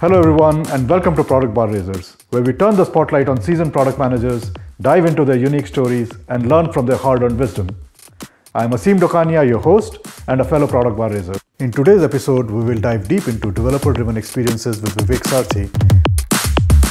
Hello everyone and welcome to Product Bar Raisers, where we turn the spotlight on seasoned product managers, dive into their unique stories and learn from their hard-earned wisdom. I'm Aseem Dokania, your host and a fellow Product Bar Raiser. In today's episode, we will dive deep into developer-driven experiences with Vivek Sarthi.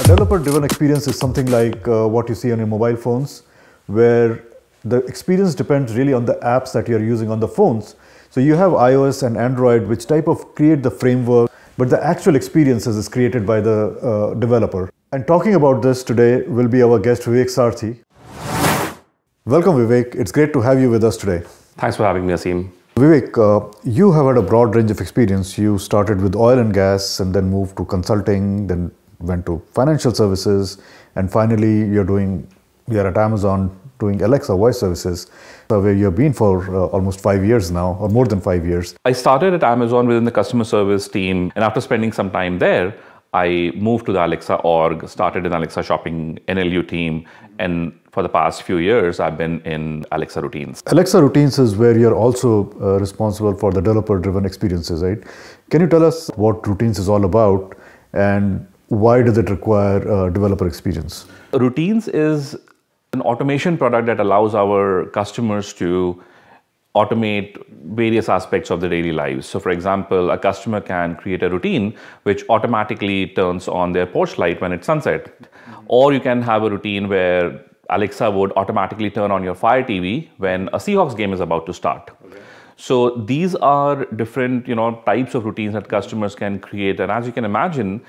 A developer-driven experience is something like what you see on your mobile phones, where the experience depends really on the apps that you're using on the phones. So you have iOS and Android, which type of create the framework, but the actual experiences is created by the developer. And talking about this today will be our guest Vivek Sarthi. Welcome Vivek, it's great to have you with us today. Thanks for having me, Aseem. Vivek, you have had a broad range of experience. You started with oil and gas and then moved to consulting, then went to financial services, and finally you're at Amazon doing Alexa voice services, where you've been for almost 5 years now, or more than 5 years. I started at Amazon within the customer service team, and after spending some time there, I moved to the Alexa org, started in Alexa shopping NLU team, and for the past few years, I've been in Alexa routines. Alexa routines is where you're also responsible for the developer-driven experiences, right? Can you tell us what routines is all about and why does it require developer experience? Routines is an automation product that allows our customers to automate various aspects of their daily lives. So for example, a customer can create a routine which automatically turns on their porch light when it's sunset. Or you can have a routine where Alexa would automatically turn on your Fire TV when a Seahawks game is about to start. Okay. So these are different, types of routines that customers can create. And as you can imagine,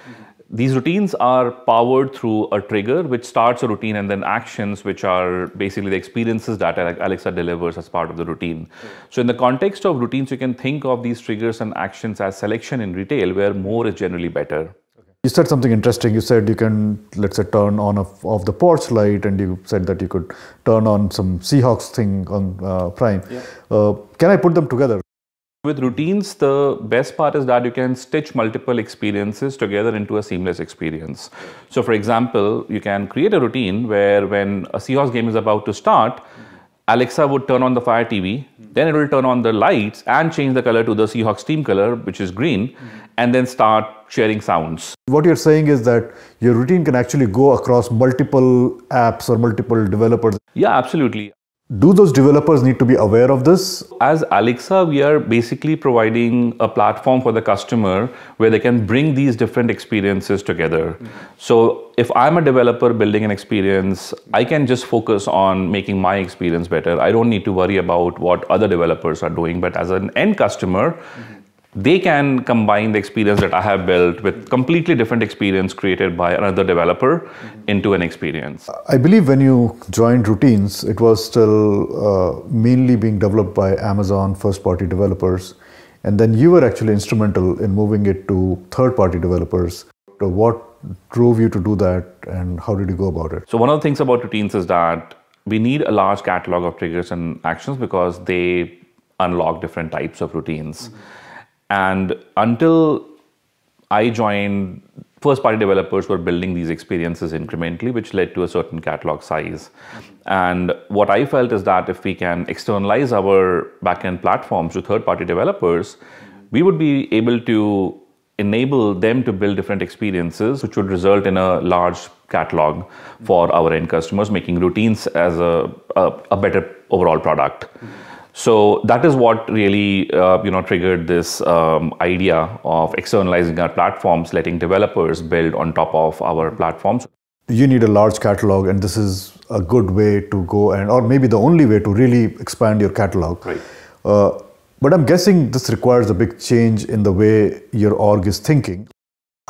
these routines are powered through a trigger which starts a routine, and then actions which are basically the experiences that Alexa delivers as part of the routine. So in the context of routines, you can think of these triggers and actions as selection in retail, where more is generally better. You said something interesting. You said you can, let's say, turn on off the porch light, and you said that you could turn on some Seahawks thing on Prime. Yeah. Can I put them together? With routines, the best part is that you can stitch multiple experiences together into a seamless experience. So for example, you can create a routine where when a Seahawks game is about to start, Alexa would turn on the Fire TV, then it will turn on the lights and change the color to the Seahawks team color, which is green, and then start sharing sounds. What you're saying is that your routine can actually go across multiple apps or multiple developers. Yeah, absolutely. Do those developers need to be aware of this? As Alexa, we are basically providing a platform for the customer where they can bring these different experiences together. So if I'm a developer building an experience, I can just focus on making my experience better. I don't need to worry about what other developers are doing. But as an end customer, they can combine the experience that I have built with completely different experience created by another developer into an experience. I believe when you joined Routines, it was still mainly being developed by Amazon first-party developers. And then you were actually instrumental in moving it to third-party developers. So what drove you to do that, and how did you go about it? So one of the things about Routines is that we need a large catalog of triggers and actions because they unlock different types of routines. And until I joined, first-party developers were building these experiences incrementally, which led to a certain catalog size. And what I felt is that if we can externalize our backend platforms to third-party developers, we would be able to enable them to build different experiences, which would result in a large catalog for our end customers, making routines as a better overall product. So that is what really triggered this idea of externalizing our platforms, letting developers build on top of our platforms. You need a large catalog, and this is a good way to go, or maybe the only way to really expand your catalog. Right. But I'm guessing this requires a big change in the way your org is thinking.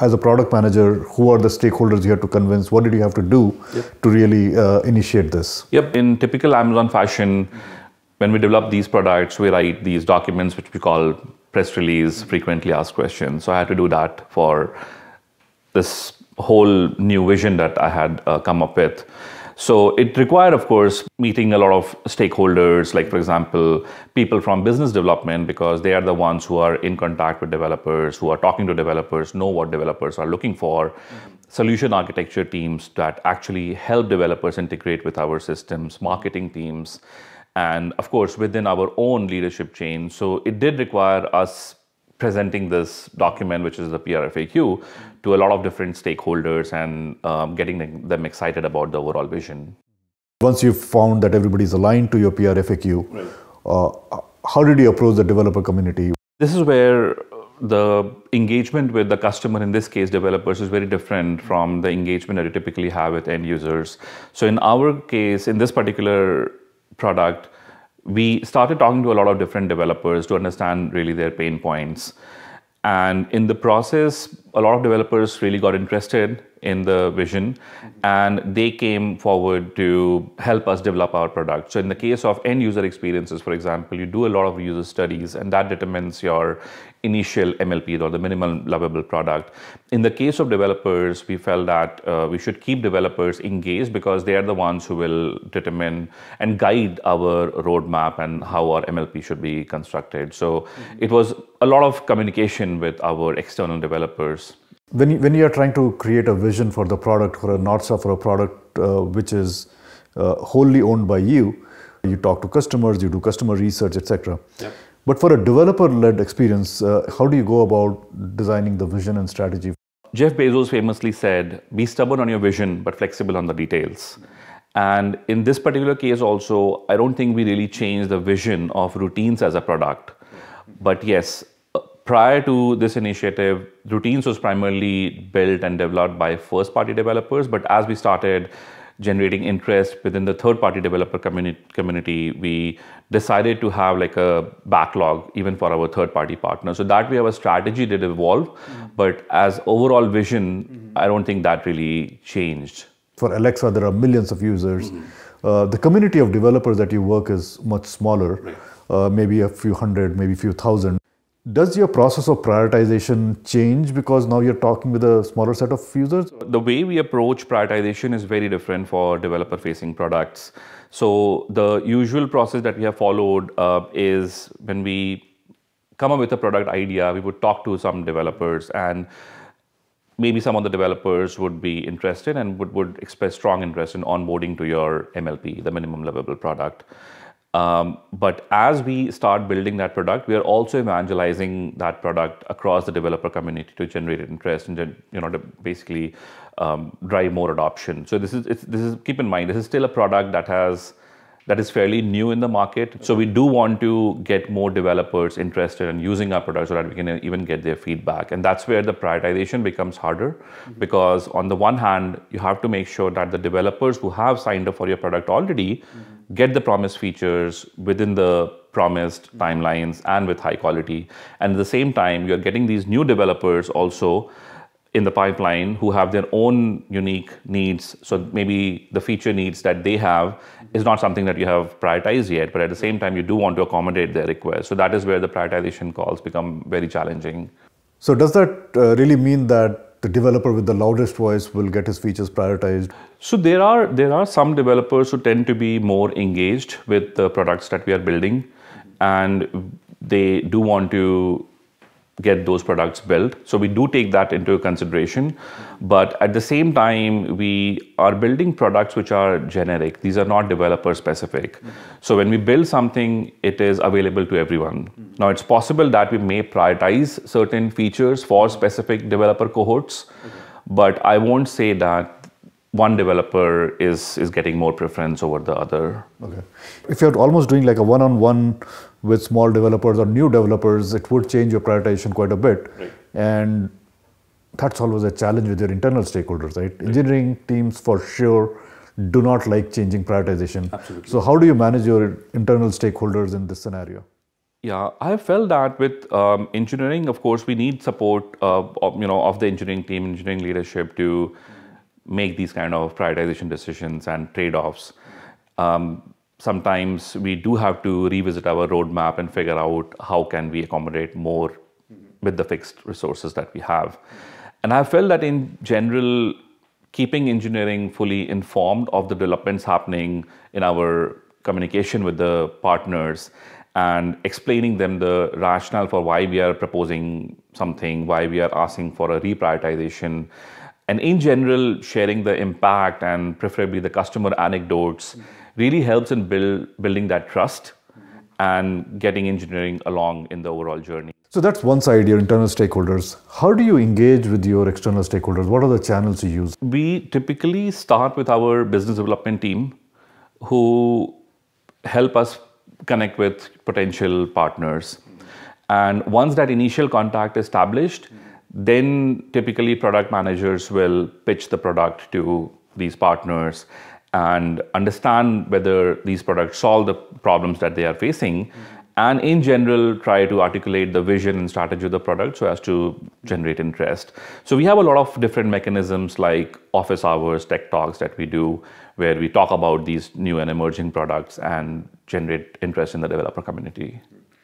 As a product manager, who are the stakeholders you have to convince? What did you have to do to really initiate this? Yep. In typical Amazon fashion, when we develop these products, we write these documents, which we call press release, frequently asked questions. So I had to do that for this whole new vision that I had come up with. So it required, of course, meeting a lot of stakeholders, like, for example, people from business development, because they are the ones who are in contact with developers, who are talking to developers, know what developers are looking for. Solution architecture teams that actually help developers integrate with our systems, marketing teams, and of course, within our own leadership chain. So it did require us presenting this document, which is the PRFAQ, to a lot of different stakeholders and getting them excited about the overall vision. Once you've found that everybody's aligned to your PRFAQ, how did you approach the developer community? This is where the engagement with the customer, in this case developers, is very different from the engagement that you typically have with end users. So in our case, in this particular product, we started talking to a lot of different developers to understand really their pain points. And in the process, a lot of developers really got interested in the vision, and they came forward to help us develop our product. So in the case of end user experiences, for example, you do a lot of user studies, and that determines your initial MLP or the minimum lovable product. In the case of developers, we felt that we should keep developers engaged because they are the ones who will determine and guide our roadmap and how our MLP should be constructed. So it was a lot of communication with our external developers. When you are trying to create a vision for the product, for a North Star, for a product which is wholly owned by you, you talk to customers, you do customer research, etc. Yep. But for a developer-led experience, how do you go about designing the vision and strategy? Jeff Bezos famously said, "Be stubborn on your vision, but flexible on the details." And in this particular case also, I don't think we really changed the vision of routines as a product. But yes, prior to this initiative, routines was primarily built and developed by first-party developers. But as we started generating interest within the third-party developer community, we decided to have like a backlog even for our third-party partners. So that way our strategy did evolve, but as overall vision, I don't think that really changed. For Alexa, there are millions of users. The community of developers that you work is much smaller, maybe a few hundred, maybe a few thousand. Does your process of prioritization change because now you're talking with a smaller set of users? The way we approach prioritization is very different for developer-facing products. So the usual process that we have followed is when we come up with a product idea, we would talk to some developers, and maybe some of the developers would be interested and would express strong interest in onboarding to your MLP, the minimum lovable product. But as we start building that product, we are also evangelizing that product across the developer community to generate interest and to basically drive more adoption. So this is keep in mind, this is still a product that is fairly new in the market. So we do want to get more developers interested in using our product so that we can even get their feedback. And that's where the prioritization becomes harder, because on the one hand, you have to make sure that the developers who have signed up for your product already get the promised features within the promised timelines and with high quality. And at the same time, you're getting these new developers also in the pipeline who have their own unique needs. So maybe the feature needs that they have is not something that you have prioritized yet, but at the same time, you do want to accommodate their requests. So that is where the prioritization calls become very challenging. So does that really mean that the developer with the loudest voice will get his features prioritized? So there are some developers who tend to be more engaged with the products that we are building, and they do want to get those products built. So we do take that into consideration. But at the same time, we are building products which are generic. These are not developer specific. So when we build something, it is available to everyone. Now, it's possible that we may prioritize certain features for specific developer cohorts, but I won't say that one developer is getting more preference over the other. Okay. If you're almost doing like a one-on-one with small developers or new developers, it would change your prioritization quite a bit. Right. And that's always a challenge with your internal stakeholders, right? Engineering teams for sure do not like changing prioritization. Absolutely. So how do you manage your internal stakeholders in this scenario? Yeah, I have felt that with engineering, of course, we need support of the engineering team, engineering leadership to make these kind of prioritization decisions and trade-offs. Sometimes we do have to revisit our roadmap and figure out how can we accommodate more with the fixed resources that we have. And I felt that in general, keeping engineering fully informed of the developments happening in our communication with the partners and explaining them the rationale for why we are proposing something, why we are asking for a reprioritization, and in general, sharing the impact and preferably the customer anecdotes really helps in building that trust and getting engineering along in the overall journey. So that's one side, your internal stakeholders. How do you engage with your external stakeholders? What are the channels you use? We typically start with our business development team who help us connect with potential partners. And once that initial contact is established, then typically product managers will pitch the product to these partners and understand whether these products solve the problems that they are facing, and in general try to articulate the vision and strategy of the product so as to generate interest. So we have a lot of different mechanisms like office hours, tech talks that we do, where we talk about these new and emerging products and generate interest in the developer community.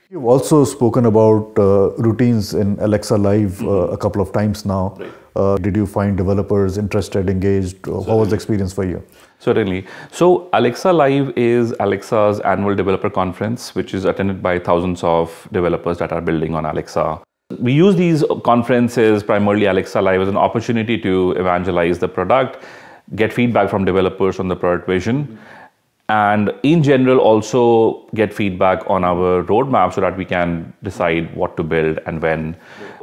You've also spoken about routines in Alexa Live a couple of times now. Right. Did you find developers interested, engaged? How was the experience for you? Certainly. So Alexa Live is Alexa's annual developer conference, which is attended by thousands of developers that are building on Alexa. We use these conferences, primarily Alexa Live, as an opportunity to evangelize the product, get feedback from developers on the product vision, and in general also get feedback on our roadmap so that we can decide what to build and when.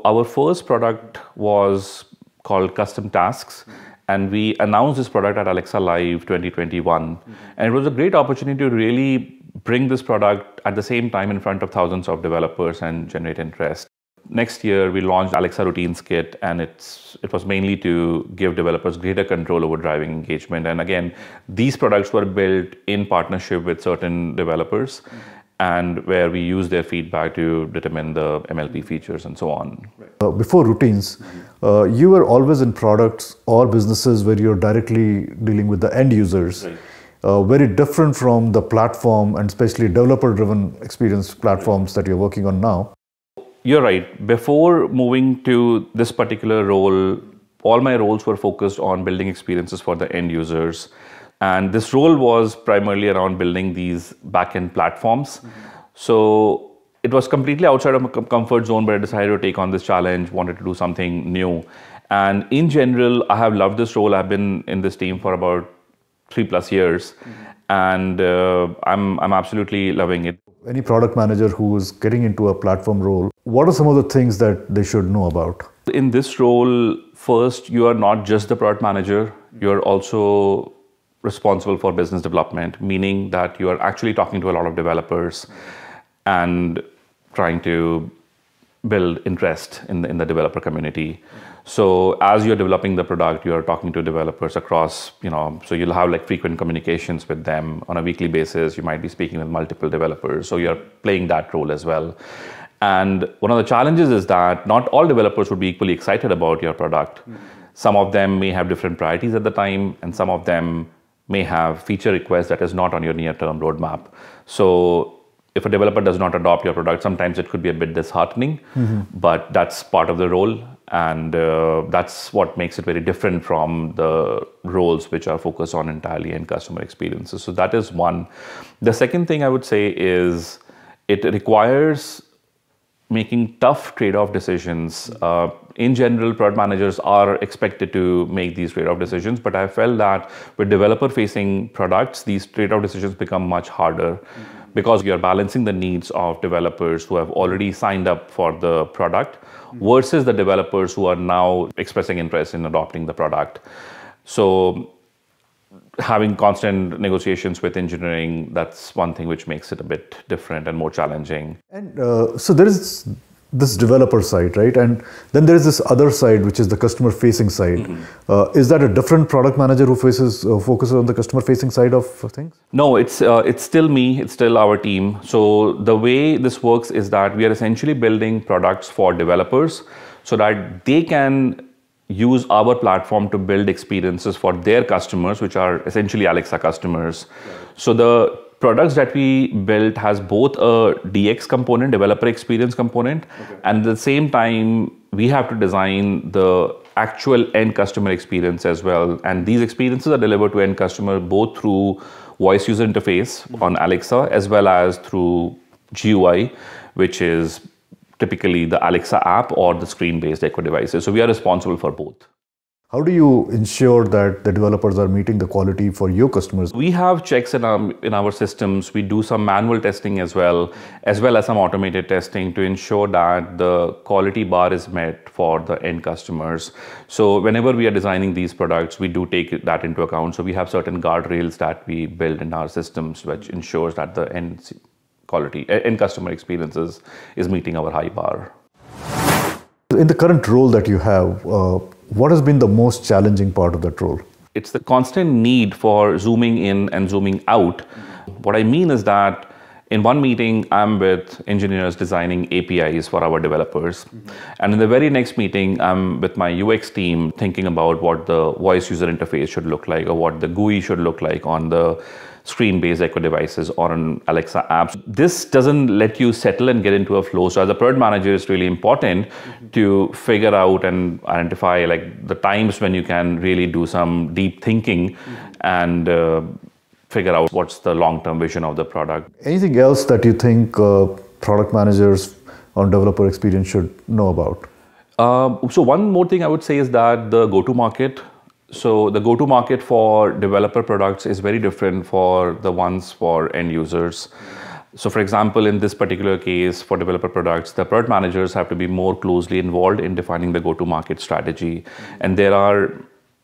Our first product was called Custom Tasks, and we announced this product at Alexa Live 2021. And it was a great opportunity to really bring this product at the same time in front of thousands of developers and generate interest. Next year, we launched Alexa Routines Kit, and it was mainly to give developers greater control over driving engagement. And again, these products were built in partnership with certain developers, and where we use their feedback to determine the MLP features and so on. Before routines, you were always in products or businesses where you're directly dealing with the end users. Right. Very different from the platform and especially developer-driven experience platforms that you're working on now. You're right. Before moving to this particular role, all my roles were focused on building experiences for the end users. And this role was primarily around building these back-end platforms. So it was completely outside of my comfort zone, but I decided to take on this challenge, wanted to do something new. And in general, I have loved this role. I've been in this team for about 3+ years. And I'm absolutely loving it. Any product manager who is getting into a platform role, what are some of the things that they should know about? In this role, first, you are not just the product manager, you're also responsible for business development, meaning that you are actually talking to a lot of developers and trying to build interest in the developer community. So as you're developing the product, you're talking to developers across, so you'll have like frequent communications with them on a weekly basis. You might be speaking with multiple developers. So you're playing that role as well. And one of the challenges is that not all developers would be equally excited about your product. Some of them may have different priorities at the time, and some of them may have feature requests that is not on your near-term roadmap. So if a developer does not adopt your product, sometimes it could be a bit disheartening, but that's part of the role. And that's what makes it very different from the roles which are focused on entirely in customer experiences. So that is one. The second thing I would say is it requires making tough trade-off decisions. In general, product managers are expected to make these trade-off decisions, but I felt that with developer-facing products, these trade-off decisions become much harder because you're balancing the needs of developers who have already signed up for the product versus the developers who are now expressing interest in adopting the product. So having constant negotiations with engineering, that's one thing which makes it a bit different and more challenging. And so there is this developer side, right? And then there is this other side, which is the customer facing side. Is that a different product manager who focuses on the customer facing side of things? No, it's still me. It's still our team. So the way this works is that we are essentially building products for developers so that they can use our platform to build experiences for their customers, which are essentially Alexa customers. So the products that we built has both a DX component, developer experience component, and at the same time, we have to design the actual end customer experience as well. And these experiences are delivered to end customer both through voice user interface on Alexa, as well as through GUI, which is typically the Alexa app or the screen-based Echo devices. So we are responsible for both. How do you ensure that the developers are meeting the quality for your customers? We have checks in our systems. We do some manual testing as well as some automated testing to ensure that the quality bar is met for the end customers. So whenever we are designing these products, we do take that into account. So we have certain guardrails that we build in our systems, which ensures that the end customer experiences is meeting our high bar. In the current role that you have, what has been the most challenging part of that role? It's the constant need for zooming in and zooming out. What I mean is that in one meeting, I'm with engineers designing APIs for our developers. And in the very next meeting, I'm with my UX team thinking about what the voice user interface should look like or what the GUI should look like on the screen-based Echo devices or on Alexa apps. This doesn't let you settle and get into a flow. So as a product manager, it's really important to figure out and identify like the times when you can really do some deep thinking and figure out what's the long-term vision of the product. Anything else that you think product managers on developer experience should know about? So one more thing I would say is that the go-to-market. So the go-to-market for developer products is very different for the ones for end users. So for example, in this particular case for developer products, the product managers have to be more closely involved in defining the go-to-market strategy. And there are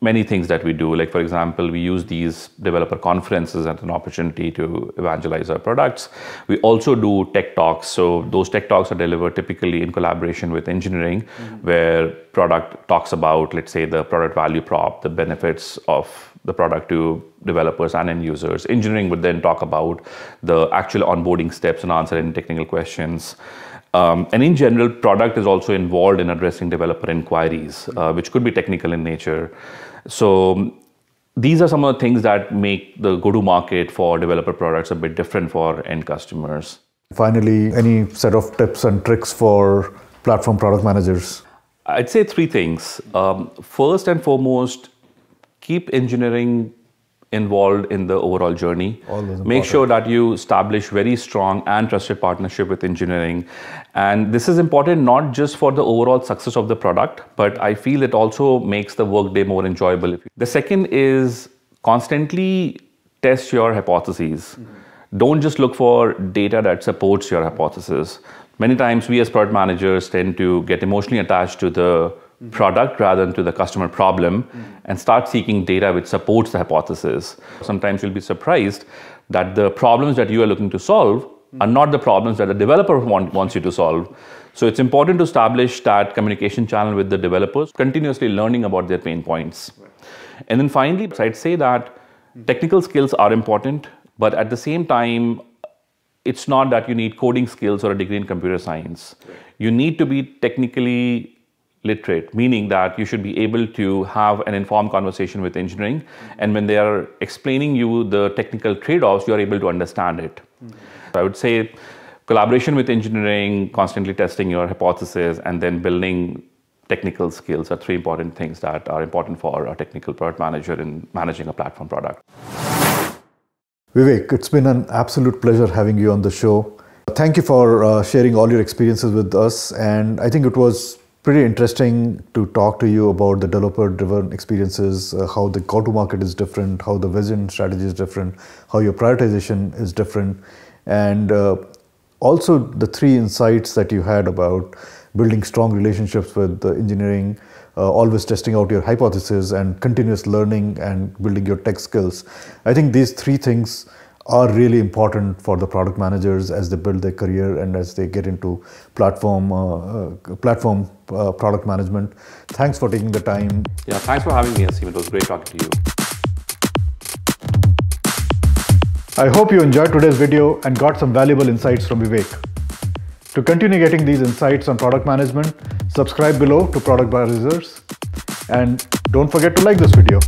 many things that we do. Like for example, we use these developer conferences as an opportunity to evangelize our products. We also do tech talks. So those tech talks are delivered typically in collaboration with engineering, where product talks about, let's say, the product value prop, the benefits of the product to developers and end users. Engineering would then talk about the actual onboarding steps and answer any technical questions. And in general, product is also involved in addressing developer inquiries, which could be technical in nature. So these are some of the things that make the go-to-market for developer products a bit different for end customers. Finally, any set of tips and tricks for platform product managers? I'd say three things. First and foremost, keep engineering involved in the overall journey. Make sure that you establish very strong and trusted partnership with engineering. And this is important not just for the overall success of the product, but I feel it also makes the workday more enjoyable. The second is constantly test your hypotheses. Don't just look for data that supports your hypothesis. Many times we as product managers tend to get emotionally attached to the product rather than to the customer problem and start seeking data which supports the hypothesis. Sometimes you'll be surprised that the problems that you are looking to solve are not the problems that the developer wants you to solve. So it's important to establish that communication channel with the developers, continuously learning about their pain points. And then finally, I'd say that technical skills are important, but at the same time, it's not that you need coding skills or a degree in computer science. You need to be technically literate, meaning that you should be able to have an informed conversation with engineering. And when they are explaining you the technical trade-offs, you are able to understand it. So I would say collaboration with engineering, constantly testing your hypothesis, and then building technical skills are three important things that are important for a technical product manager in managing a platform product. Vivek, it's been an absolute pleasure having you on the show. Thank you for sharing all your experiences with us. And I think it was pretty interesting to talk to you about the developer-driven experiences, how the go-to-market is different, how the vision strategy is different, how your prioritization is different, and also the three insights that you had about building strong relationships with the engineering, always testing out your hypothesis, and continuous learning and building your tech skills. I think these three things are really important for the product managers as they build their career and as they get into platform product management. Thanks for taking the time. Yeah, thanks for having me, Asim. It was great talking to you. I hope you enjoyed today's video and got some valuable insights from Vivek. To continue getting these insights on product management, subscribe below to Product Advisors and don't forget to like this video.